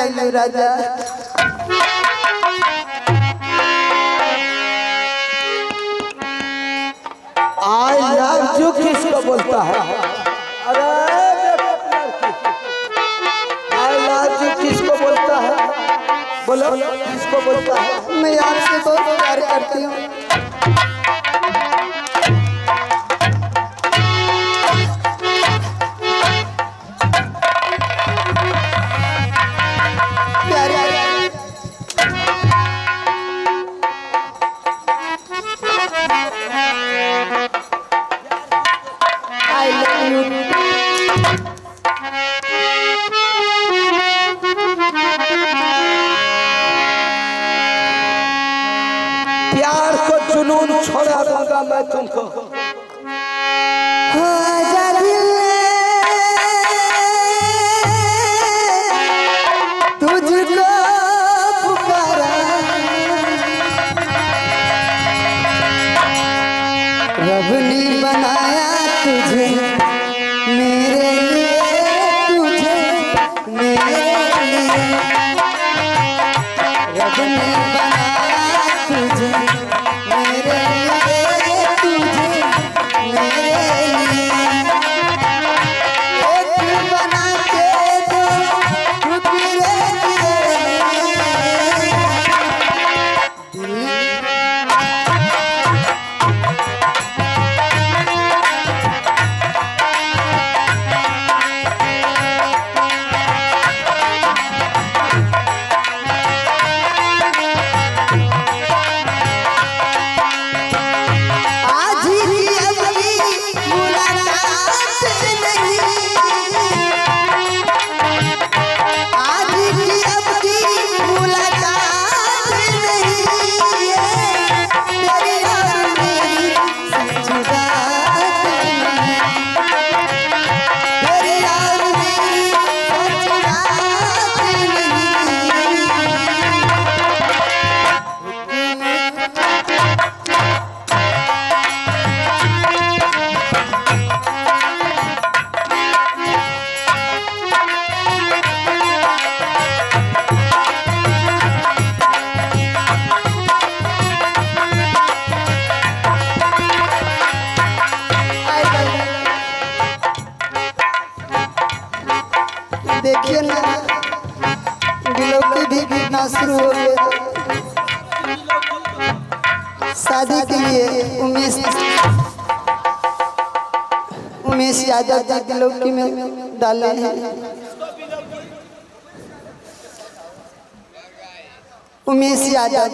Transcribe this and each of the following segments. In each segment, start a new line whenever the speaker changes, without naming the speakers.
Love you Raja.
I love you किसको बोलता है? अरे आई लव यू किसको बोलता है? बोलो किसको बोलता है?
मैं आपसे बहुत प्यार करती हूँ।
प्यार को जुनून छोड़ा दूंगा मैं तुमको।
तुझको पुकारा रब ने बनाया तुझे मेरे लिए, तुझे मेरे लिए रब ने बनाया तुझे मेरे लिए, तुझे मेरे लिए एक बना के दो टुकड़े देखिए ना गिलोकी भी गीतना शुरू हो गया। शादी के लिए उमेश यादव जी गिलोकी में डाले हैं। उमेश यादव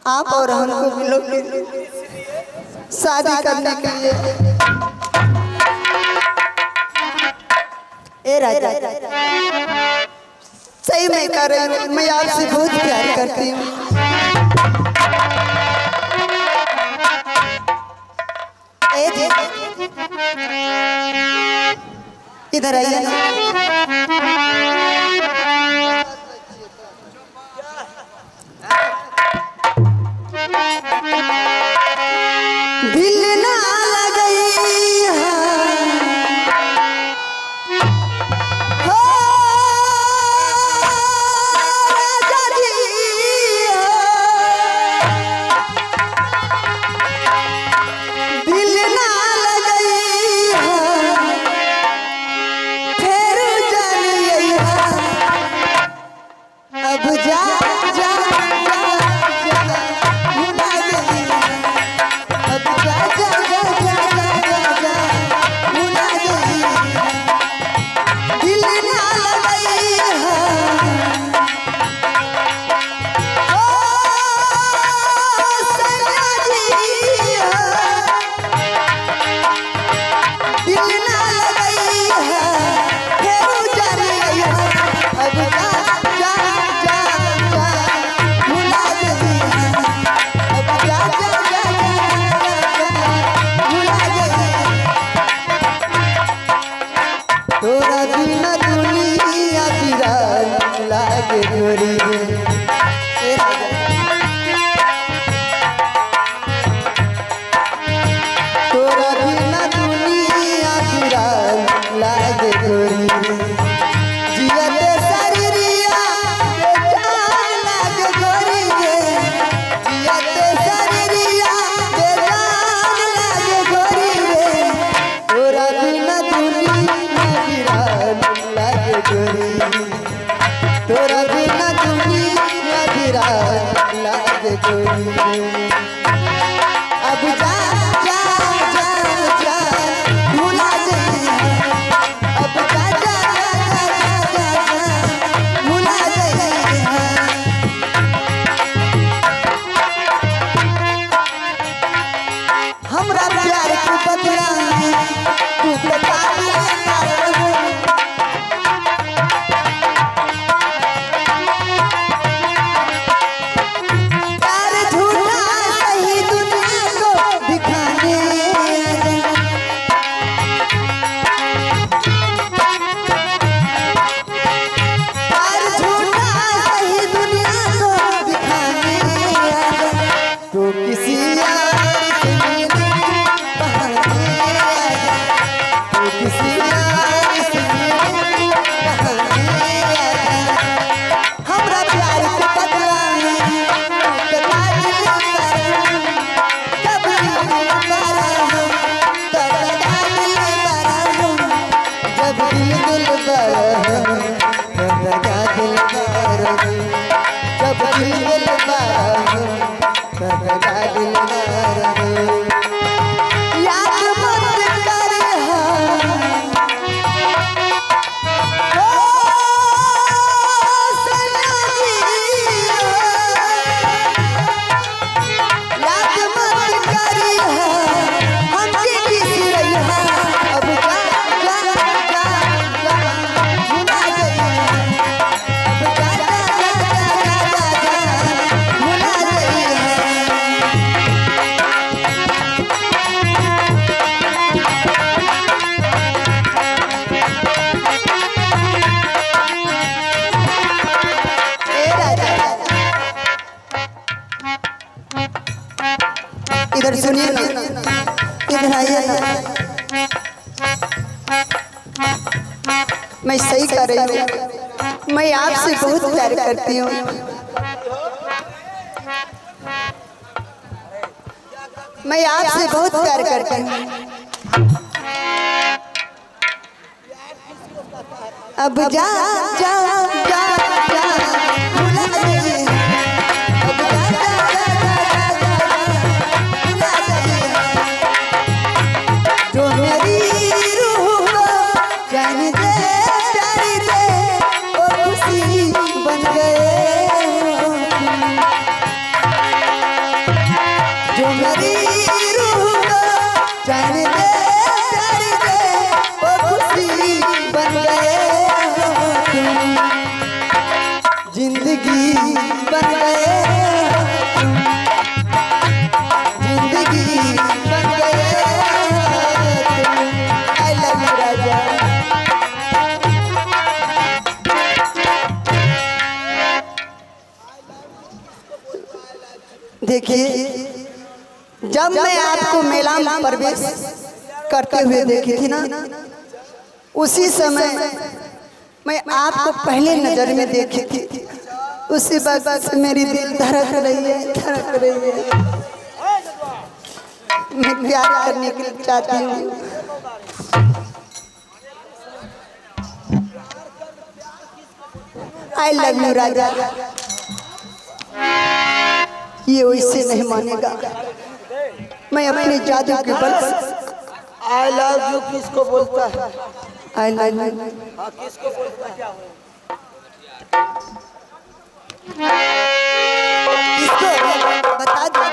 आप और हमको गिलोकी शादी करने के लिए। ए राजा सही मैं कर रही हूँ, मैं आपसे बहुत प्यार करती हूँ। इधर आइए। दिल ना लगई फिर चल अब जा जा जा जा भुला जाइए अब जा जा जा जा जा भुला जाइए हमरा प्यार के बदला तू बता दिया इधर सुनिए ना इधर आइए ना मैं सही कर रही हूँ मैं आपसे बहुत प्यार करती हूँ मैं आपसे बहुत प्यार करती हूँ अब जा जा जा जा भुला जाइए अब जा जा जो मेरी रूह को जान दे प्यार दे वो खुशी बन गए जो मेरी रूह को जान दे प्यार दे वो खुशी बन गए जिंदगी बन गए जिंदगी बन गए आई लव यू राजा देखिए जब मैं आपको मेला में प्रवेश करते हुए देखी थी ना उसी समय मैं आपको पहले नजर में देखी थी उसी वक्त से मेरी दिल धड़क रही है मैं प्यार करने के लिए चाहती हूँ आई लव यू राजा ये वैसे नहीं मानेगा मैं अपने जादू के बल
आई लव यू किसको बोलता है?
आई लव यू
हाँ किसको बोलता है?
इसको बता दो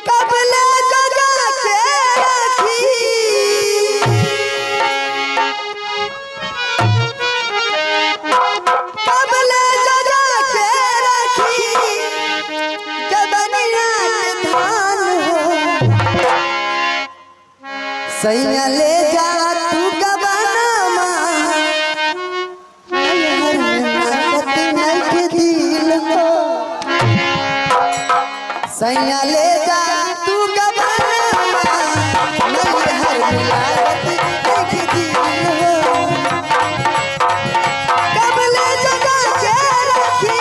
कब ले जगा के रखी कब ले जगा के रखी जबनिया के धान हो सैया ले जा तू गबनमा सैया ले जा तू गबनमा नहीं हर मिलावट देख दिल हो कब ले जगा के रखी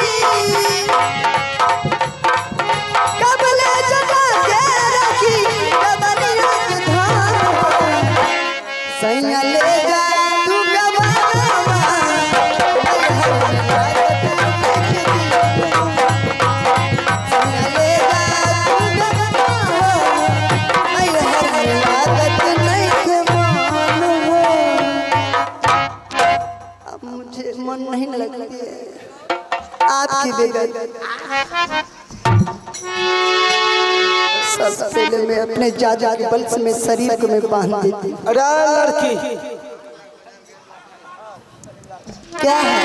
कब ले जगा के रखी गबनिया के धान हो सैया ले जा तू गबनमा नहीं हर मिलावट देख दिल हो दे दी। सबसे पहले मैं अपने जाजा के बल से मैं शरीर को मैं बांध देती।
अरे लड़की
क्या है,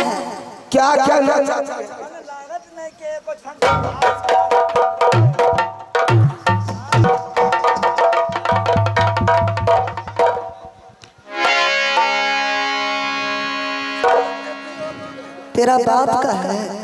क्या कहना चाहती है?
तेरा बाप का है।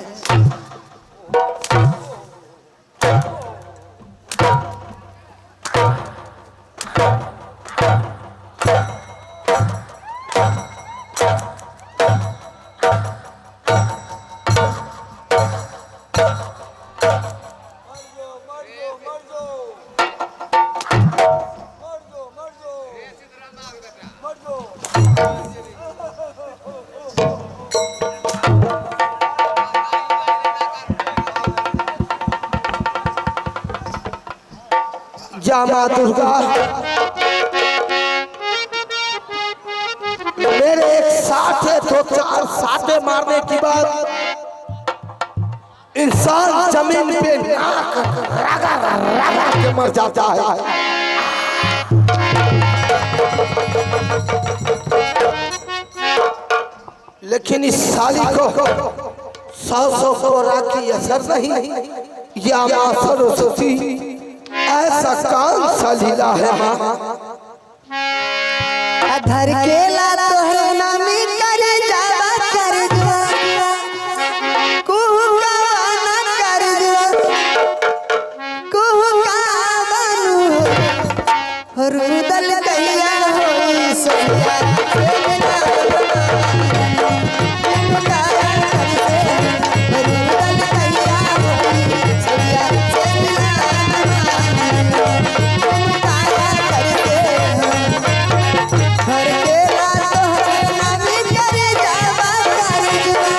जा माँ दुर्गा, मेरे एक साथे दो चार साथे मारने के बाद इंसान जमीन पे नाक रगा रगा के मर जाता है। लेकिन इस साली को 100 को राखी असर नहीं। या माँ सरस्वती ऐसा कौन सा लीला है माँ?
अधर के ला तो है नामी कर जावा कर दुआ, कुहू का वाना कर दुआ, कुहू का वानू हो, रुदल कैया हो सोया से मिला मुकाया करते, रुदल कैया हो सोया से मिला मुकाया करते। घर के लातो है नामी करे जावा कर जुआ,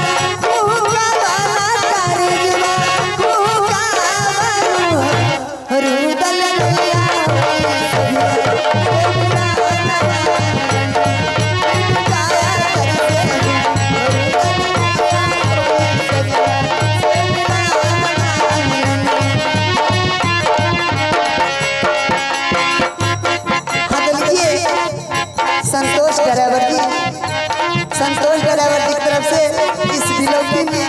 कुहुआ वाला कर जुआ, कुहुआ वालू रुदल कैया हो मुकाया संतोष ड्राइवर जी, संतोष ड्राइवर जी की तरफ से इस बिलोकी में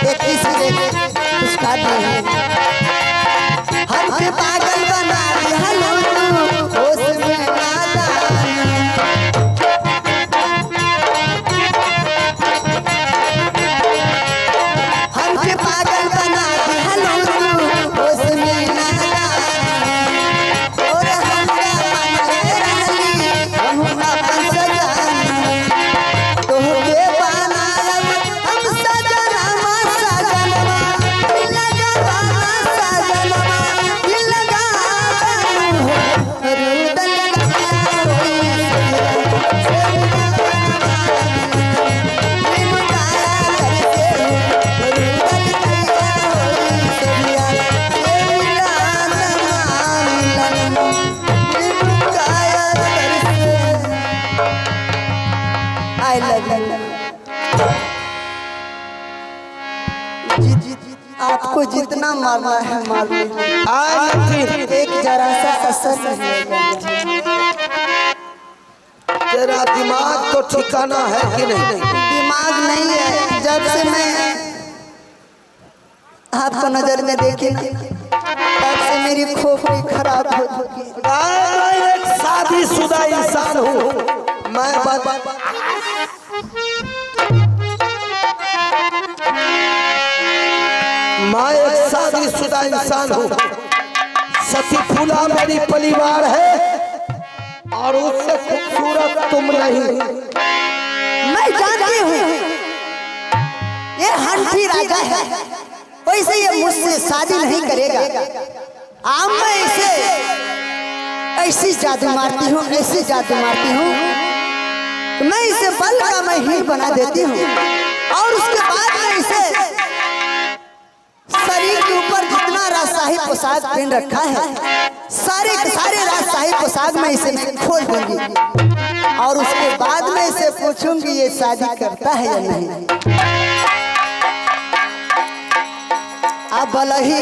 21 पुरस्कार दिए हैं। हर के पागल बना दिया लोगों होश में नादान, हर के पागल बना दिया लोगों होश में नादान। और हम I love you। आपको जितना मारना है मार लीजिए, एक जरा सा असर नहीं होगा।
तेरा दिमाग तो ठिकाना है कि नहीं?
दिमाग नहीं है। जब से मैं आपको नजर में देखी ना, तब से मेरी खोपड़ी खराब हो चुकी है।
मैं एक शादीशुदा इंसान हूँ। मैं एक शादीशुदा इंसान हूँ। सती फूला मेरी परिवार है और उससे खूबसूरत तुम नहीं।
मैं जानती हूँ ये हंठी राजा है, वैसे ये मुझसे शादी नहीं करेगा। मैं इसे ऐसी जादू मारती हूँ, ऐसी जादू मारती हूँ, मैं इसे बल का मैं हीर बना देती हूँ। और उसके बाद में इसे शरीर के ऊपर जितना राजशाही पोशाक पहन रखा है, सारे राजशाही पोशाक में इसे खोल दूंगी। और उसके बाद में इसे पूछूंगी ये शादी करता है या नहीं। अब लही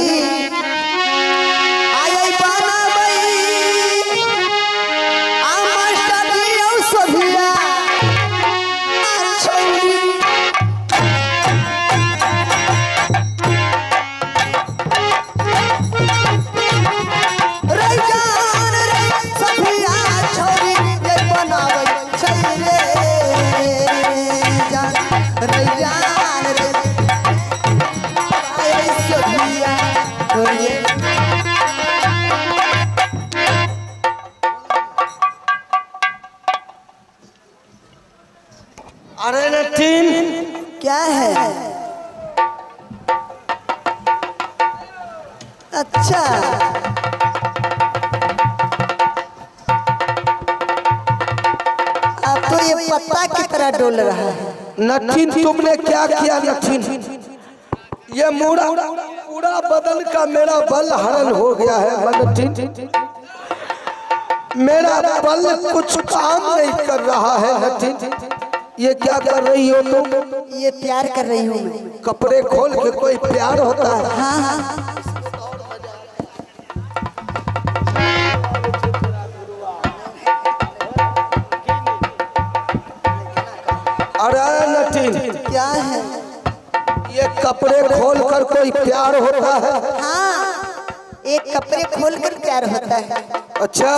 आई बनाबई आ मास्टर जी औ सभिया छोरी रे जान रे सभिया छोरी ये बनाबई छै रे जान रे जान रे आई सभिया छोरी
अरे नटीन
क्या है? अच्छा अब तो ये पत्ता की तरह डोल रहा है।
नटीन तुमने क्या किया नटीन? ये पूरा बदन का मेरा बल हरण हो गया है नटीन। मेरा बल कुछ काम नहीं कर रहा है नटीन। ये क्या कर रही हो तुम?
ये प्यार कर रही हूँ मैं।
कपड़े खोल के कोई प्यार होता है?
हाँ हाँ
अरे नटीन
क्या है?
ये कपड़े खोल कर कोई प्यार होता है?
हाँ एक कपड़े खोल कर प्यार होता है।
अच्छा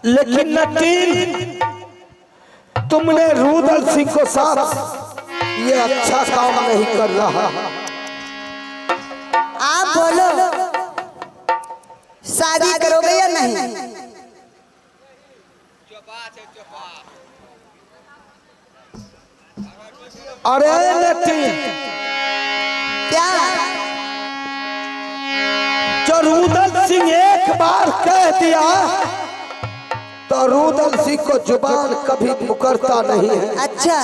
लेकिन नटीन तुमने रुदल सिंह को साथ ये अच्छा काम नहीं कर रहा।
आप बोलो शादी करोगे या नहीं?
अरे नटीन
क्या?
जो रुदल सिंह एक बार कह दिया तो रुदल सिंह को जुबान कभी मुकरता नहीं है।
अच्छा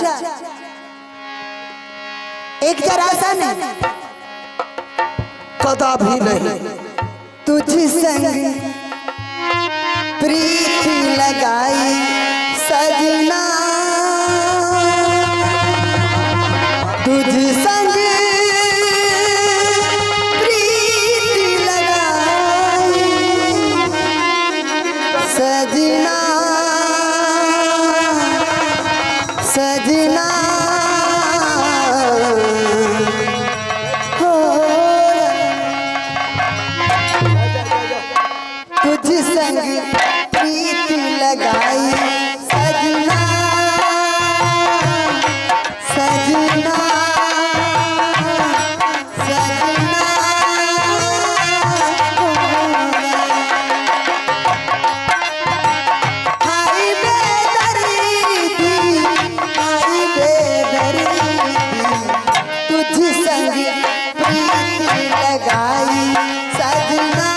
एक जरा सा नहीं
कदापि नहीं।
तुझ संग प्रीति लगाई सजना तुझ संग प्रीति लगाई सजना सजना हो तुझ संग प्रीति लगाई सजना सजना सजना हाय बेदर्दी हाय बेदर्दी तुझ संग प्रीति लगाई सजना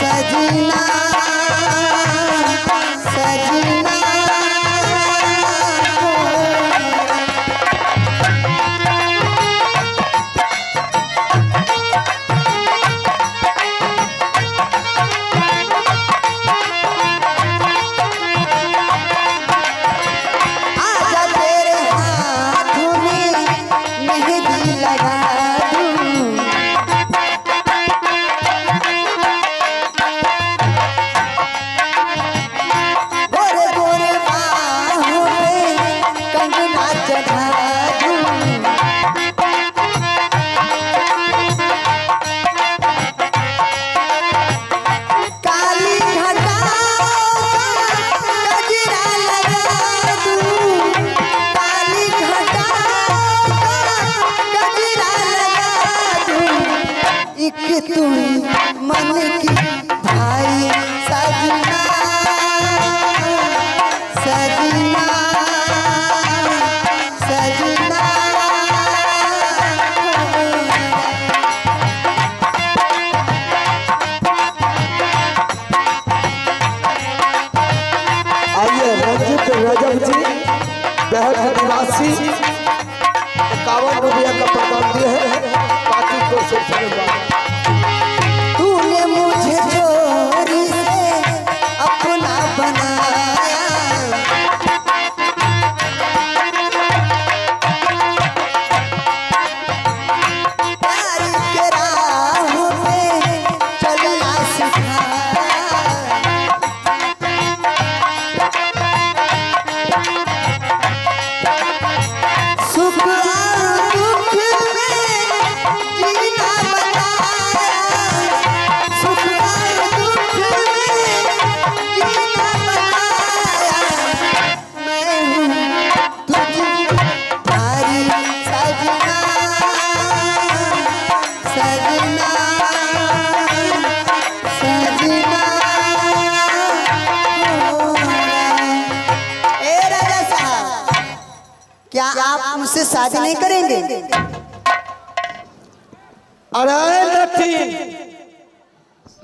सजना सजना आजा तेरे हाथों में मेहंदी लगा दूं गोरे गोरे बाहों पे कंगना चढ़ा दूं काली घटाओं का गजरा लगा दूं काली घटाओं का गजरा लगा दूं एक तू मन की भाई सजना सजना सजना
आइए रंजित रजब जी बेहद निवासी 51 रुपया का प्रदान दिए हैं पार्टी को से धन्यवाद।
तूने मुझे चोरी से अपना बनाया क्या आप मुझसे शादी नहीं करेंगे?
अरे नटीन,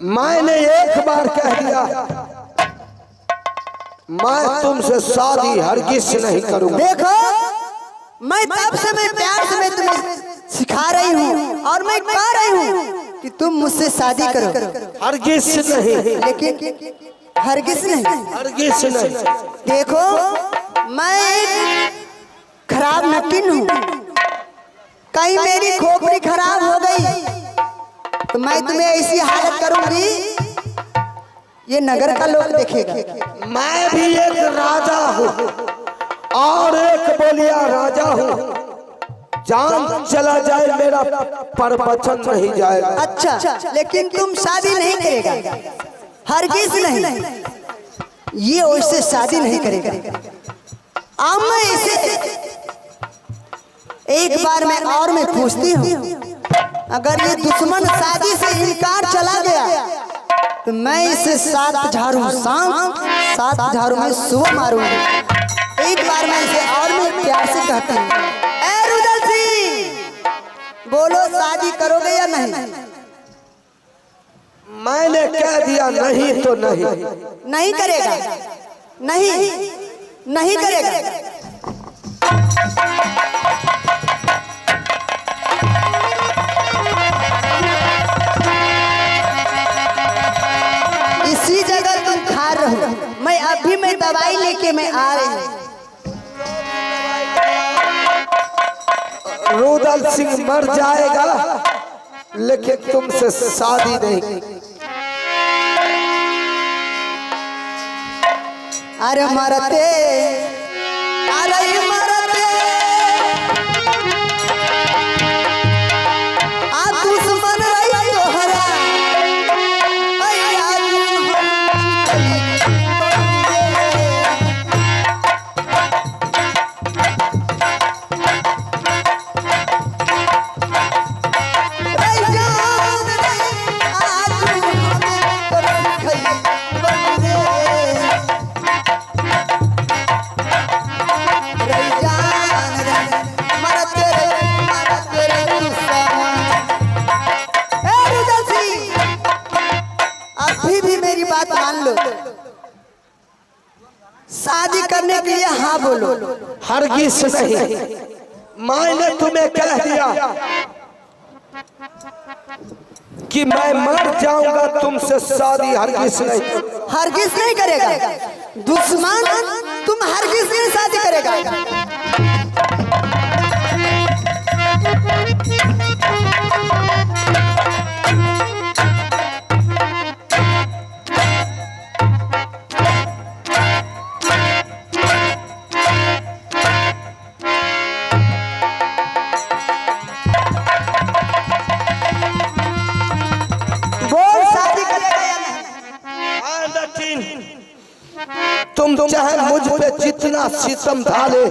मैंने एक बार कह दिया, मैं तुमसे शादी हरगिज नहीं करूंगा।
देखो, मैं तब से मैं प्यार से मैं तुम्हें सिखा रही हूँ और मैं कह रही हूँ कि तुम मुझसे शादी करो।
हरगिज नहीं,
लेकिन हरगिज नहीं,
हरगिज नहीं।
देखो, मैं एक खराब नटीन हूँ, कहीं मेरी खोपड़ी खराब हो गई तो मैं तुम्हें ऐसी हालत करूंगी, ये नगर का लोग देखेगा।
मैं भी एक राजा हूँ और एक बोलिया राजा हूँ, जान चला जाए मेरा पर वचन नहीं जाएगा।
अच्छा, लेकिन तुम शादी नहीं करेगा, हरगिज नहीं, ये वैसे शादी नहीं करेगा। अब मैं इसे एक बार मैं और मैं पूछती हूँ, अगर ये दुश्मन शादी से इनकार चला गया तो मैं इसे 7 झाड़ू शाम 7 झाड़ू में सुबह मारूंगी। एक बार मैं इसे और मैं प्यार से कहती हूँ, ए रुदल सिंह, बोलो शादी करोगे या नहीं?
मैंने कह दिया नहीं तो नहीं।
नहीं करेगा, नहीं, नहीं करेगा। इसी जगह तुम खा रहो, मैं अभी मैं दवाई लेके मैं आ रही हूँ।
रुदल सिंह मर जाएगा लेकिन तुमसे शादी नहीं।
अरे मरते, अरे मरते, आप दुश्मन रही तोहरा, बात मान लो, शादी करने के लिए हाँ बोलो।
हरगिज नहीं, मैंने तुम्हें कह दिया कि मैं मर जाऊंगा, तुमसे शादी हरगिज नहीं।
हरगिज नहीं करेगा, दुश्मन तुम हरगिज नहीं शादी करेगा।
तुम चाहे मुझ पे जितना सितम ढाले,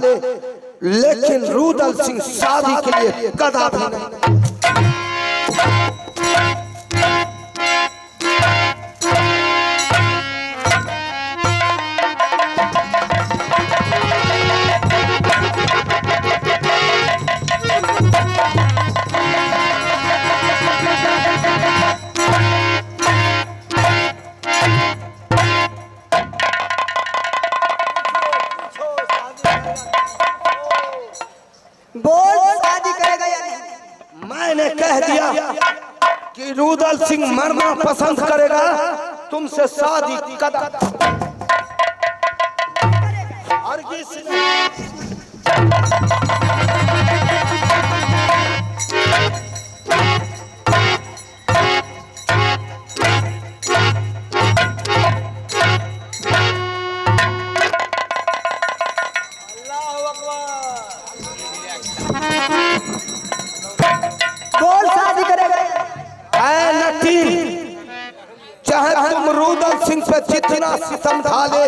लेकिन रुदल सिंह शादी के लिए कदापि नहीं।
बोल, शादी करेगा या नहीं?
मैंने कह दिया कि रुदल सिंह मरना पसंद करेगा, तुमसे शादी कदापि हरगिज नहीं।
बोल, शादी करेगा?
ऐ नटीन, चाहे तुम रुदल सिंह पे जितना सितम ढाले,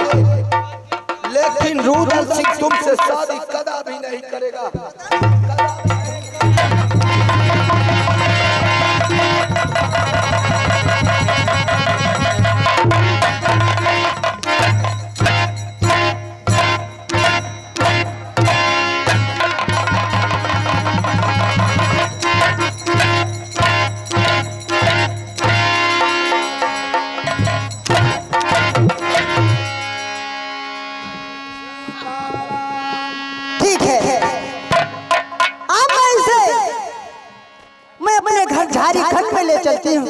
लेकिन रुदल सिंह तुमसे शादी कदापि नहीं करेगा।
ठीक है, अब मैं अपने घर झारीखंड में ले चलती हूँ।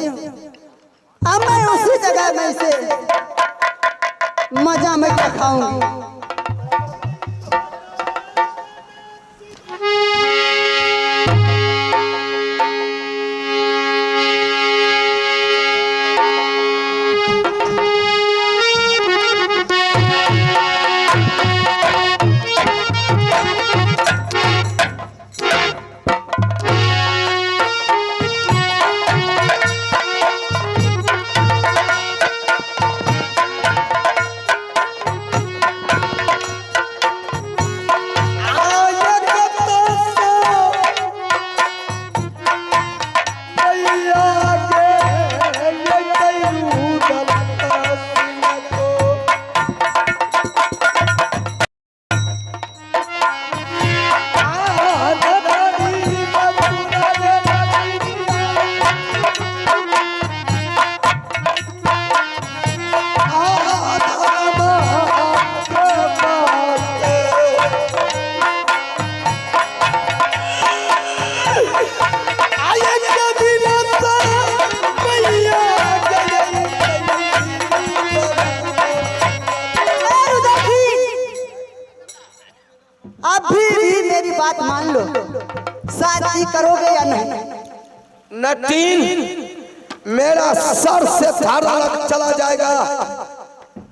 अब मैं उसी जगह में इसे मजा में खाऊंगी। अभी भी मेरी बात मान लो, शादी करोगे या नहीं?
नटीन, मेरा सर से धारा लग चला जाएगा,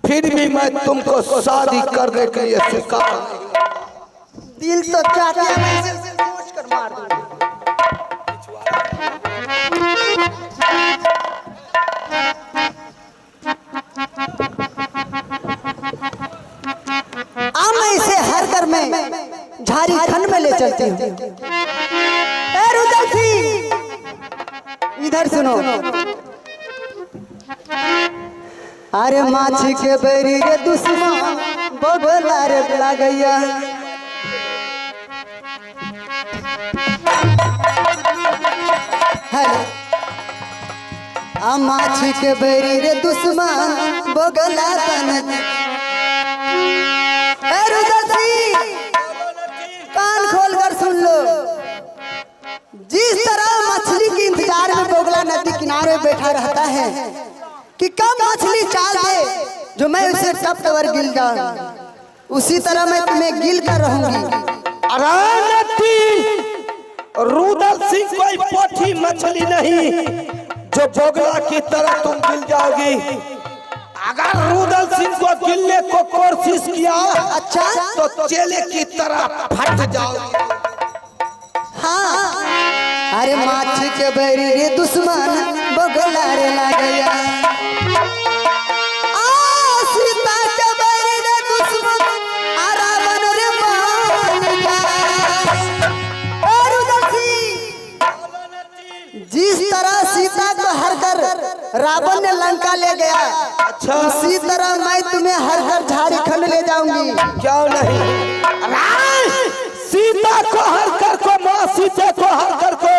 फिर भी मैं तुमको शादी करने के लिए स्वीकार।
दिल तो चाहता है मैं इसे सोच कर मार दूं। अब मैं इसे हर घर में झारीखंड में ले चलती हूँ। रुदल सिंह, इधर सुनो। अरे माछी के बैरी रे दुश्मन बगला रे बुला गैया। माछी के बैरी रे दुश्मन बगला बन। कान खोल कर सुन लो, जिस तरह मछली के इंतजार में बोगला नदी किनारे बैठा रहता है कि कब मछली चाल दे जो मैं उसे टप टवर गिल जाऊं, उसी तरह मैं तुम्हें गिल कर रहूंगी।
रुदल सिंह कोई पोठी मछली नहीं जो बोगला की तरह तुम गिल जाओगी। अगर रुदल सिंह को गिलने को कोशिश किया,
अच्छा,
तो चेले की तरह फट जाओगी।
हाँ, अरे माछी के बैरी रे दुश्मन बगला रे ला गया। सीता के बैरी रे दुश्मन रावण रे मान गया। रुदल सिंह, जिस तरह सीता को हर घर रावण ने लंका ले गया,
अच्छा,
उसी तरह मैं तुम्हें हर घर झारीखंड ले जाऊंगी।
क्यों नहीं? सीता को हर कर को, माँ सीता को हर कर को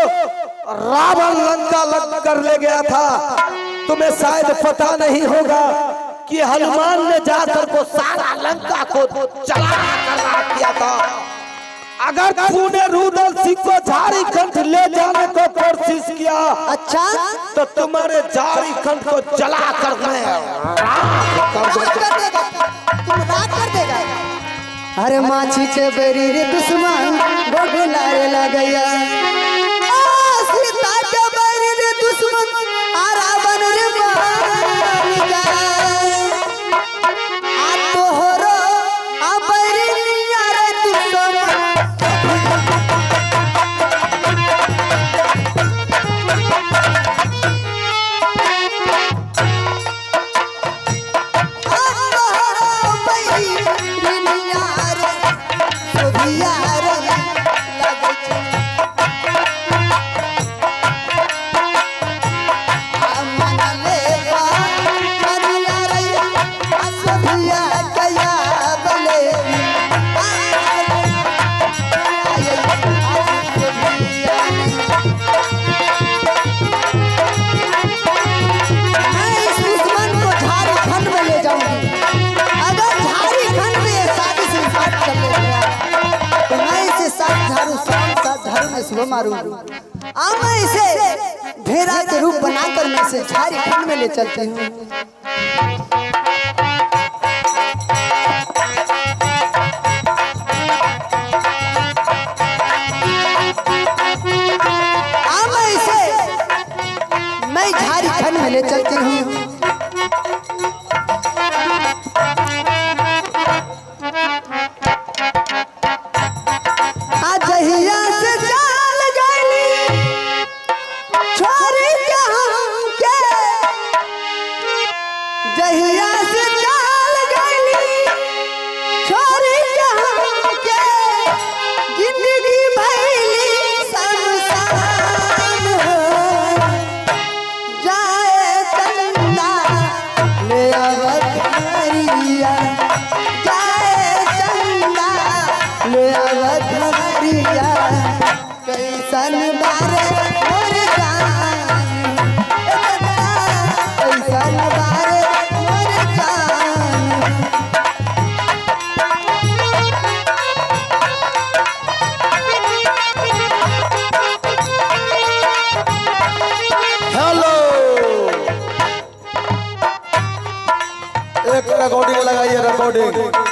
रावण लंका लग कर ले गया था। तुम्हें शायद पता नहीं होगा कि हनुमान ने जाकर को सारा लंका को जला कर किया था। अगर तूने रुदल सिंह को झारीखंड ले जाने को कोशिश किया,
अच्छा,
तो तुम्हारे झारीखंड को जला कर मैं राख कर
देगा। तुम राख कर देगा। अरे माछी के बैरी रे दुश्मन बगला रे ला गया। सीता के बैरी रे दुश्मन रावण रे मान गया। तोहरो बैरी निया रे दुश्मन। हंसुआ मारूंगा। अब मैं इसे भेड़ा के रूप बनाकर मैं इसे झारखंड में ले चलती हूँ। अब मैं इसे मैं झारखंड में ले चलती हूँ। कैसन बारे मोर जान, कैसन बारे मोर जान।
हेलो, एक रिकॉर्डिंग लगाइए, रिकॉर्डिंग।